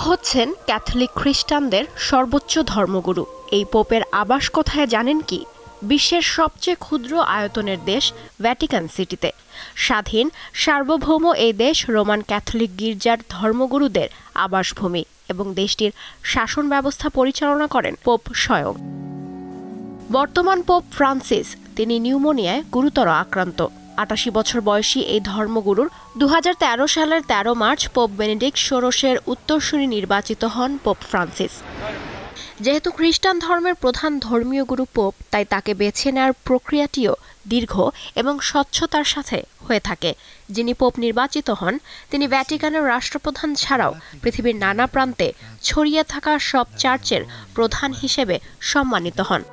হচ্ছেন ক্যাথলিক খ্রিস্টানদের সর্বোচ্চ ধর্মগুরু। এই পোপের আবাস কোথায় জানেন কি? বিশ্বের সবচেয়ে ক্ষুদ্র আয়তনের দেশ ভ্যাটিকান সিটিতে। স্বাধীন সার্বভৌম এই দেশ রোমান ক্যাথলিক গির্জার ধর্মগুরুদের আবাসভূমি এবং দেশটির শাসন ব্যবস্থা পরিচালনা করেন পোপ স্বয়ং। বর্তমান পোপ ফ্রান্সিস, তিনি নিউমোনিয়ায় গুরুতর আক্রান্ত। ৮৮ বছর বয়সী এই ধর্মগুরুর ২০১৩ সালের ১৩ মার্চ পোপ বেনেডিক্ট ষোড়শের উত্তরসূরি নির্বাচিত হন পোপ ফ্রান্সিস। যেহেতু খ্রিস্টান ধর্মের প্রধান ধর্মীয় গুরু পোপ, তাই তাকে বেছে নেওয়ার প্রক্রিয়াটিও দীর্ঘ এবং স্বচ্ছতার সাথে হয়ে থাকে। যিনি পোপ নির্বাচিত হন, তিনি ভ্যাটিকানের রাষ্ট্রপ্রধান ছাড়াও পৃথিবীর নানা প্রান্তে ছড়িয়ে থাকা সব চার্চের প্রধান হিসেবে সম্মানিত হন।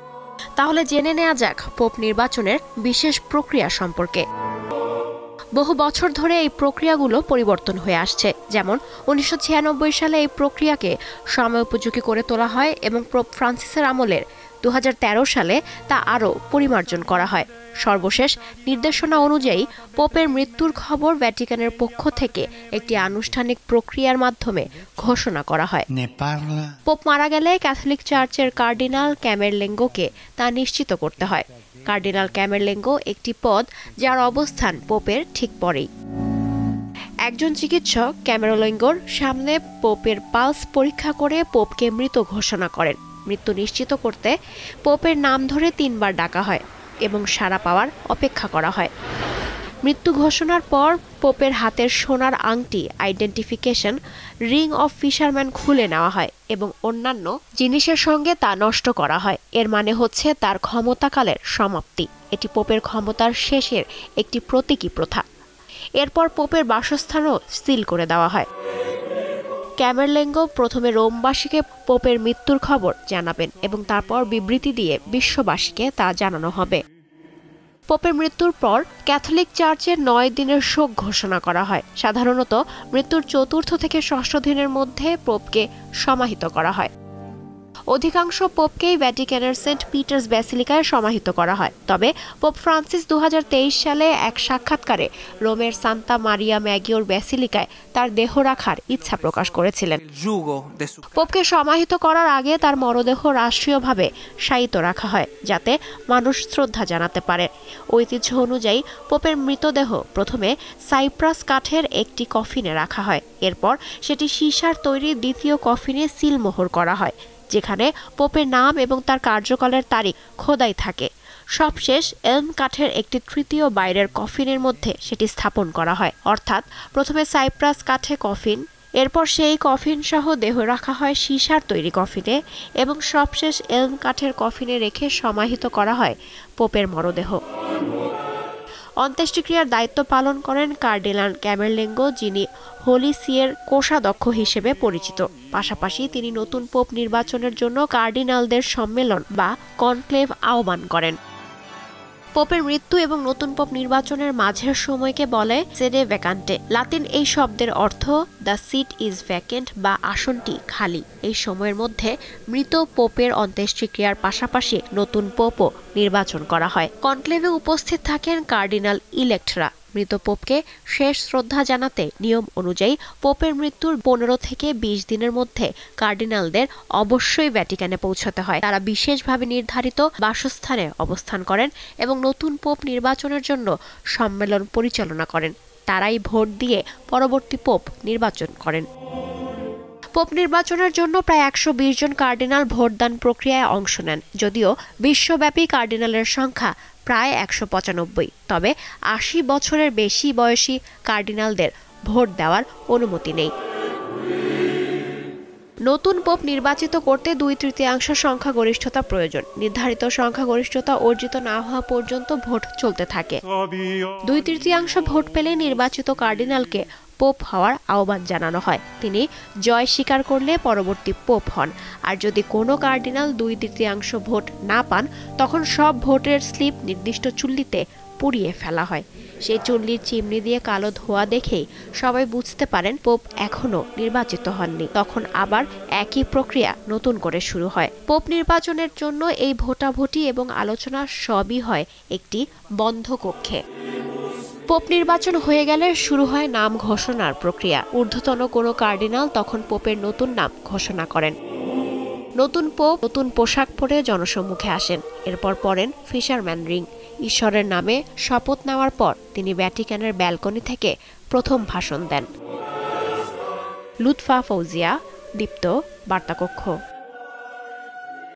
তাহলে জেনে নেওয়া যাক পোপ নির্বাচনের বিশেষ প্রক্রিয়া সম্পর্কে। বহু বছর ধরে এই প্রক্রিয়াগুলো পরিবর্তন হয়ে আসছে। যেমন ১৯৯৬ সালে এই প্রক্রিয়াকে সময় উপযোগী করে তোলা হয় এবং পোপ ফ্রান্সিসের আমলের ২০১৩ সালে তা আরও পরিমার্জন করা হয়। সর্বশেষ নির্দেশনা অনুযায়ী পোপের মৃত্যুর খবর ভ্যাটিকানের পক্ষ থেকে একটি আনুষ্ঠানিক প্রক্রিয়ার মাধ্যমে ঘোষণা করা হয়। পোপ মারা গেলে ক্যাথলিক চার্চের কার্ডিনাল ক্যামেরলেঙ্গোকে তা নিশ্চিত করতে হয়। কার্ডিনাল ক্যামেরলেঙ্গো একটি পদ যার অবস্থান পোপের ঠিক পরেই। একজন চিকিৎসক ক্যামেরলেঙ্গোর সামনে পোপের পালস পরীক্ষা করে পোপকে মৃত ঘোষণা করেন। মৃত্যু নিশ্চিত করতে পোপের নাম ধরে ৩ বার ডাকা হয় এবং সাড়া পাওয়ার অপেক্ষা করা হয়। মৃত্যু ঘোষণার পর পোপের হাতের সোনার আংটি আইডেন্টিফিকেশন রিং অফ ফিশারম্যান খুলে নেওয়া হয় এবং অন্যান্য জিনিসের সঙ্গে তা নষ্ট করা হয়। এর মানে হচ্ছে তার ক্ষমতাকালের সমাপ্তি। এটি পোপের ক্ষমতার শেষের একটি প্রতীকী প্রথা। এরপর পোপের বাসস্থানও সিল করে দেওয়া হয়। ক্যামেরলেঙ্গো প্রথমে রোমবাসীকে পোপের মৃত্যুর খবর জানাবেন এবং তারপর বিবৃতি দিয়ে বিশ্ববাসীকে তা জানানো হবে। পোপের মৃত্যুর পর ক্যাথলিক চার্চের ৯ দিনের শোক ঘোষণা করা হয়। সাধারণত মৃত্যুর ৪র্থ থেকে ৬ষ্ঠ দিনের মধ্যে পোপকে সমাহিত করা হয়। অধিকাংশ পোপকেই ভ্যাটিকানের সেন্ট পিটার্স ব্যাসিলিকায় সমাহিত করা হয়। তবে পোপ ফ্রান্সিস ২০২৩ সালে এক সাক্ষাৎকারে রোমের সান্তা মারিয়া ম্যাগিওর ব্যাসিলিকায় তার দেহ রাখার ইচ্ছা প্রকাশ করেছিলেন। পোপকে সমাহিত করার আগে তার মরদেহ রাষ্ট্রীয়ভাবে শায়িত রাখা হয়, যাতে মানুষ শ্রদ্ধা জানাতে পারে। ঐতিহ্য অনুযায়ী পোপের মৃতদেহ প্রথমে সাইপ্রাস কাঠের একটি কফিনে রাখা হয়। এরপর সেটি সীসার তৈরি দ্বিতীয় কফিনে সিলমোহর করা হয়, যেখানে পোপের নাম এবং তার কার্যকালের তারিখ খোদাই থাকে। সবশেষ এলম কাঠের একটি তৃতীয় বাইরের কফিনের মধ্যে সেটি স্থাপন করা হয়। অর্থাৎ প্রথমে সাইপ্রাস কাঠে কফিন, এরপর সেই কফিন সহ দেহ রাখা হয় সীসার তৈরি কফিনে এবং সবশেষ এলম কাঠের কফিনে রেখে সমাহিত করা হয় পোপের মরদেহ। অন্ত্যেষ্টিক্রিয়ার দায়িত্ব পালন করেন কার্ডিনাল ক্যামেরলেঙ্গো, যিনি হোলি সি-এর কোষাধ্যক্ষ হিসেবে পরিচিত। পাশাপাশি তিনি নতুন পোপ নির্বাচনের জন্য কার্ডিনালদের সম্মেলন বা কনক্লেভ আহ্বান করেন। পোপের মৃত্যু এবং নতুন পোপ নির্বাচনের মাঝের সময়কে বলে সেডে ভ্যাকান্টে। লাতিন এই শব্দের অর্থ দ্য সিট ইজ ভ্যাকেন্ট বা আসনটি খালি। এই সময়ের মধ্যে মৃত পোপের অন্ত্যেষ্টিক্রিয়ার পাশাপাশি নতুন পোপও নির্বাচন করা হয়। কনক্লেভে উপস্থিত থাকেন কার্ডিনাল ইলেক্টরা। মৃত পোপকে শেষ শ্রদ্ধা জানাতে নিয়ম অনুযায়ী পোপের মৃত্যুর ১৫ থেকে ২০ দিনের মধ্যে কার্ডিনালদের অবশ্যই ভ্যাটিকানে পৌঁছাতে হয়। তারা বিশেষভাবে নির্ধারিত বাসস্থানে অবস্থান করেন এবং নতুন পোপ নির্বাচনের জন্য সম্মেলন পরিচালনা করেন। তারাই ভোট দিয়ে পরবর্তী পোপ নির্বাচন করেন। পোপ নির্বাচনের জন্য প্রায় ১২০ জন কার্ডিনাল ভোটদান প্রক্রিয়ায় অংশ নেন। যদিও বিশ্বব্যাপী কার্ডিনালের সংখ্যা প্রায় ১৯৫, তবে ৮০ বছরের বেশি বয়সী কার্ডিনালদের ভোট দেওয়ার অনুমতি নেই। নতুন পোপ নির্বাচিত করতে ২/৩ সংখ্যাগরিষ্ঠতা প্রয়োজন। নির্ধারিত সংখ্যাগরিষ্ঠতা অর্জিত না হওয়া পর্যন্ত ভোট চলতে থাকে। ২/৩ ভোট পেলে নির্বাচিত কার্ডিনালকে পোপ হওয়ার আহ্বান জানানো হয়। তিনি জয় স্বীকার করলে পরবর্তী পোপ হন। আর যদি কোনো কার্ডিনাল ২/৩ ভোট না পান, তখন সব ভোটের স্লিপ নির্দিষ্ট চুল্লিতে পুড়িয়ে ফেলা হয়। সেই চুল্লির চিমনি দিয়ে কালো ধোঁয়া দেখেই সবাই বুঝতে পারেন পোপ এখনো নির্বাচিত হননি। তখন আবার একই প্রক্রিয়া নতুন করে শুরু হয়। পোপ নির্বাচনের জন্য এই ভোটাভুটি এবং আলোচনা সবই হয় একটি বন্ধ কক্ষে। পোপ নির্বাচন হয়ে গেলে শুরু হয় নাম ঘোষণার প্রক্রিয়া। ঊর্ধ্বতন কোনো কার্ডিনাল তখন পোপের নতুন নাম ঘোষণা করেন। নতুন পোপ নতুন পোশাক পরে জনসম্মুখে আসেন। এরপর পরেন ফিশারম্যান রিং। ঈশ্বরের নামে শপথ নেওয়ার পর তিনি ভ্যাটিকানের ব্যালকনি থেকে প্রথম ভাষণ দেন। লুৎফা ফৌজিয়া, দীপ্ত, বার্তাকক্ষ।